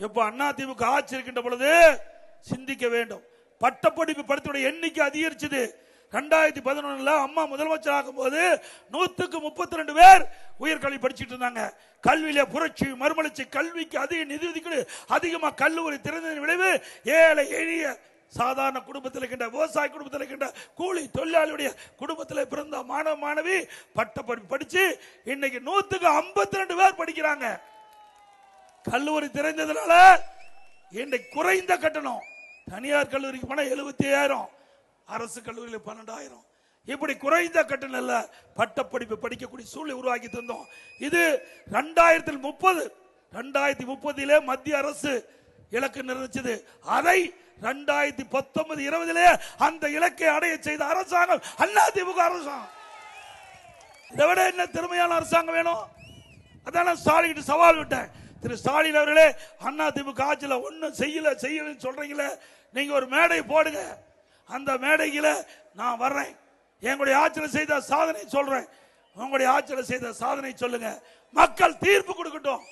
எப்ப அதிமுக ஆட்சி இருக்கின்ற பொழுது சிந்திக்க வேண்டும். பட்டப்படிப்பு படித்தோட எண்ணிக்கை அதிகரிச்சது. 2011 அம்மா முதலமைச்சர் ஆகும் போது 132 பேர் உயர்கல்வி படிச்சுட்டு இருந்தாங்க. கல்வியில புரட்சி மறுமலர்ச்சி, கல்விக்கு அதிக நிதி ஒதுக்கீடு, அதிகமா கல்லூரி திறந்ததன் விளைவு ஏழை எளிய சாதாரண குடும்பத்தில் இருக்கின்ற விவசாய குடும்பத்தில் இருக்கின்ற கூலி தொழிலாளியுடைய குடும்பத்தில் பிறந்த மாணவ மாணவி பட்டப்படிப்பு படிச்சு இன்னைக்கு 152 பேர் படிக்கிறாங்க. கல்லூரி திறந்ததுனால இன்னைக்கு குறைந்த கட்டணம். தனியார் கல்லூரிக்கு போனா 75,000, அரசு கல்லூரியில் 12,000. இப்படி குறைந்த கட்டணம் இல்ல பட்டப்படிப்பு படிக்கக்கூடிய சூழ்நிலை உருவாக்கி தந்தோம். இது 2030 மத்திய அரசு இலக்கு நிர்ணயிச்சது. அதை 2019-20 அந்த இலக்கை அடைய செய்த அரசாங்கம் அதிமுக அரசாங்கம். இதை விட என்ன திறமையான அரசாங்கம் வேணும்? அதான் ஸ்டாலின் சவால் விட்டேன். திரு ஸ்டாலின் அவர்களே, அதிமுக ஆட்சியில் ஒன்னும் செய்யலன்னு சொல்றீங்களே, நீங்க ஒரு மேடை போடுங்க. அந்த மேடையில நான் வர்றேன். எங்களுடைய ஆட்சியில் செய்த சாதனை சொல்றேன். உங்களுடைய ஆட்சியில் செய்த சாதனை சொல்லுங்க. மக்கள் தீர்ப்பு கொடுக்கட்டும்.